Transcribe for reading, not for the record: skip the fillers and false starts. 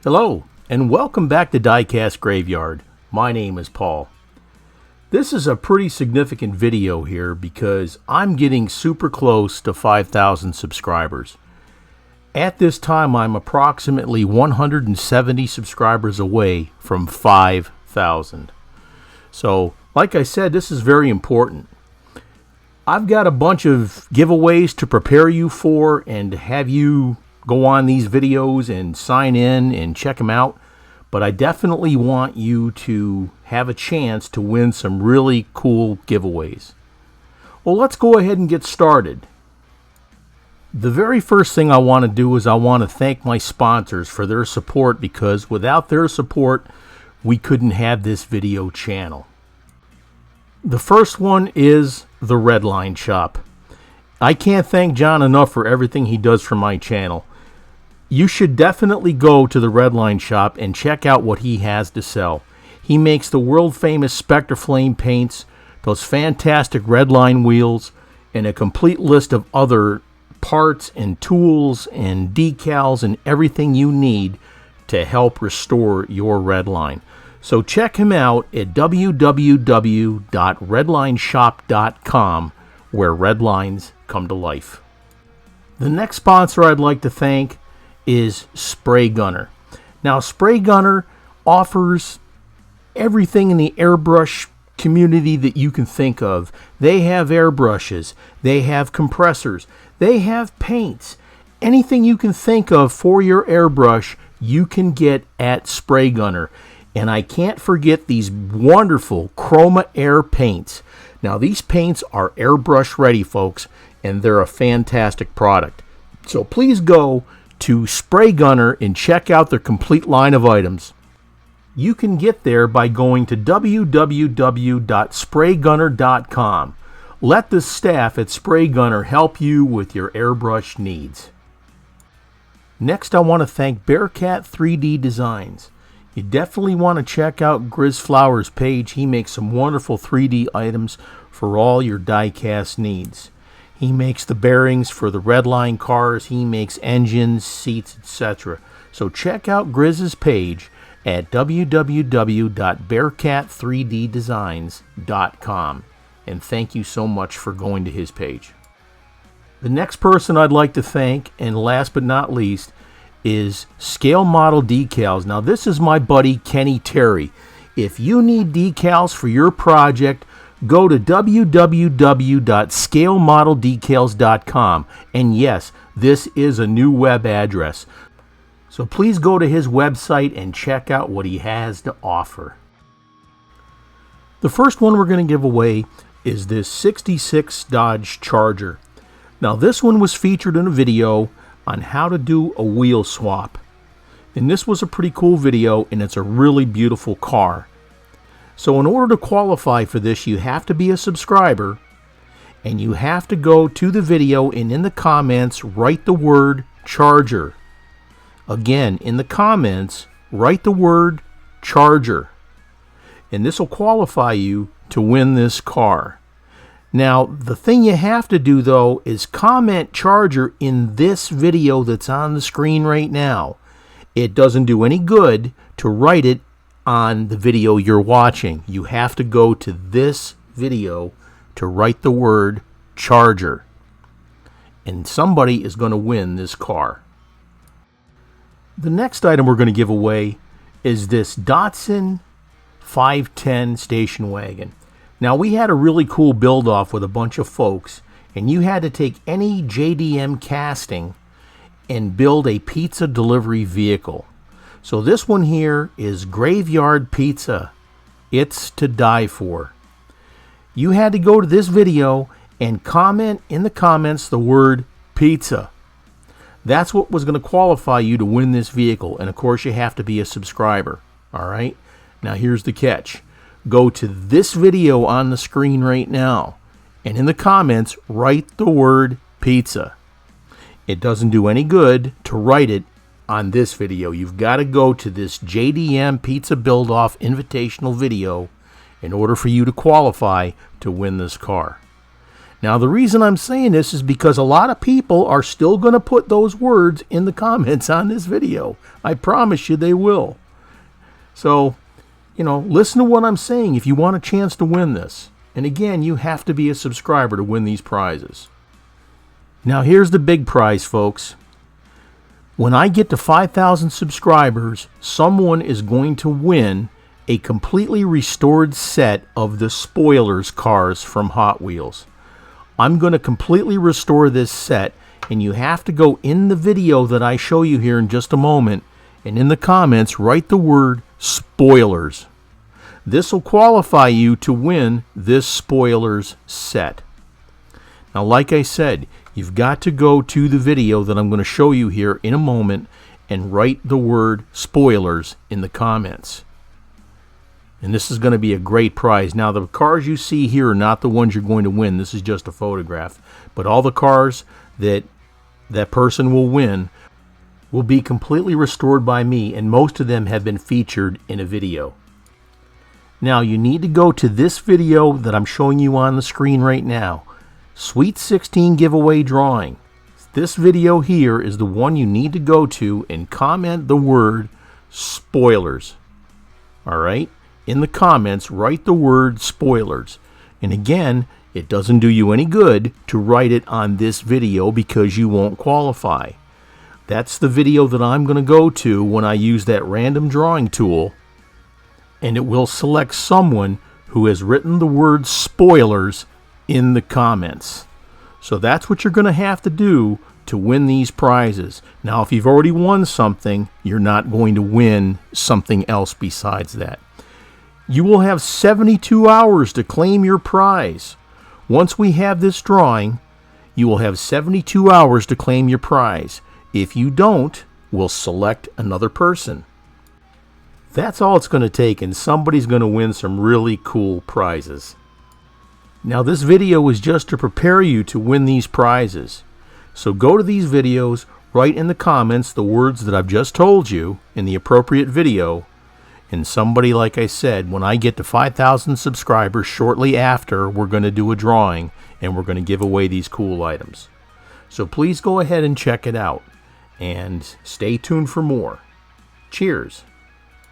Hello, and welcome back to Diecast Graveyard. My name is Paul. This is a pretty significant video here because I'm getting super close to 5,000 subscribers. At this time, I'm approximately 170 subscribers away from 5,000. So, like I said, this is very important. I've got a bunch of giveaways to prepare you for and to have you go on these videos and sign in and check them out. But I definitely want you to have a chance to win some really cool giveaways. Well, let's go ahead and get started. The very first thing I want to do is I want to thank my sponsors for their support, because without their support, we couldn't have this video channel. The first one is the Redline Shop. I can't thank John enough for everything he does for my channel. You should definitely go to the Redline Shop and check out what he has to sell. He makes the world famous Spectre Flame paints, those fantastic Redline wheels, and a complete list of other parts and tools and decals and everything you need to help restore your Redline. So check him out at www.redlineshop.com, where Redlines come to life. The next sponsor I'd like to thank is Spray Gunner. Now, Spray Gunner offers everything in the airbrush community that you can think of. They have airbrushes, they have compressors, they have paints. Anything you can think of for your airbrush, you can get at Spray Gunner. And I can't forget these wonderful Chroma Air paints. Now, these paints are airbrush ready, folks, and they're a fantastic product. So please go to Spray Gunner and check out their complete line of items. You can get there by going to www.spraygunner.com. Let the staff at Spray Gunner help you with your airbrush needs. Next, I want to thank Bearcat 3D Designs. You definitely want to check out Grizz Flowers' page. He makes some wonderful 3D items for all your die-cast needs. He makes the bearings for the Redline cars. He makes engines, seats, etc. So check out Grizz's page at www.bearcat3ddesigns.com. And thank you so much for going to his page. The next person I'd like to thank, and last but not least, is Scale Model Decals. Now, this is my buddy Kenny Terry. If you need decals for your project, go to www.scalemodeldecals.com. And yes, this is a new web address. So please go to his website and check out what he has to offer. The first one we're going to give away is this 66 Dodge Charger. Now, this one was featured in a video on how to do a wheel swap. And this was a pretty cool video, and it's a really beautiful car. So in order to qualify for this, you have to be a subscriber, and you have to go to the video and in the comments write the word charger. Again, in the comments, write the word charger. And this will qualify you to win this car. Now, the thing you have to do, though, is comment charger in this video that's on the screen right now. It doesn't do any good to write it on the video you're watching. You have to go to this video to write the word charger. And somebody is going to win this car. The next item we're going to give away is this Datsun 510 station wagon. Now, we had a really cool build-off with a bunch of folks, and you had to take any JDM casting and build a pizza delivery vehicle. So this one here is Graveyard Pizza. It's to die for. You had to go to this video and comment in the comments the word pizza. That's what was going to qualify you to win this vehicle. And of course, you have to be a subscriber. All right. Now, here's the catch. Go to this video on the screen right now, and in the comments, write the word pizza. It doesn't do any good to write it on this video. You've got to go to this JDM Pizza Build-Off Invitational video in order for you to qualify to win this car. Now, the reason I'm saying this is because a lot of people are still going to put those words in the comments on this video. I promise you they will. So, listen to what I'm saying if you want a chance to win this. And again, you have to be a subscriber to win these prizes. Now, here's the big prize, folks. When I get to 5,000 subscribers, someone is going to win a completely restored set of the Spoilers cars from Hot Wheels. I'm going to completely restore this set, and you have to go in the video that I show you here in just a moment, and in the comments, write the word Spoilers. This will qualify you to win this Spoilers set. Now, like I said, you've got to go to the video that I'm going to show you here in a moment and write the word Spoilers in the comments. And this is going to be a great prize. Now, the cars you see here are not the ones you're going to win. This is just a photograph. But all the cars that person will win will be completely restored by me, and most of them have been featured in a video. Now, you need to go to this video that I'm showing you on the screen right now. Sweet 16 giveaway drawing. This video here is the one you need to go to and comment the word Spoilers. All right? In the comments, write the word Spoilers. And again, it doesn't do you any good to write it on this video because you won't qualify. That's the video that I'm going to go to when I use that random drawing tool, and it will select someone who has written the word Spoilers in the comments. So that's what you're going to have to do to win these prizes. Now, if you've already won something, you're not going to win something else besides that. You will have 72 hours to claim your prize. Once we have this drawing, you will have 72 hours to claim your prize. If you don't, we'll select another person. That's all it's going to take, and somebody's going to win some really cool prizes. Now, this video is just to prepare you to win these prizes. So go to these videos, write in the comments the words that I've just told you in the appropriate video, and somebody, like I said, when I get to 5,000 subscribers shortly after, we're going to do a drawing, and we're going to give away these cool items. So please go ahead and check it out, and stay tuned for more. Cheers.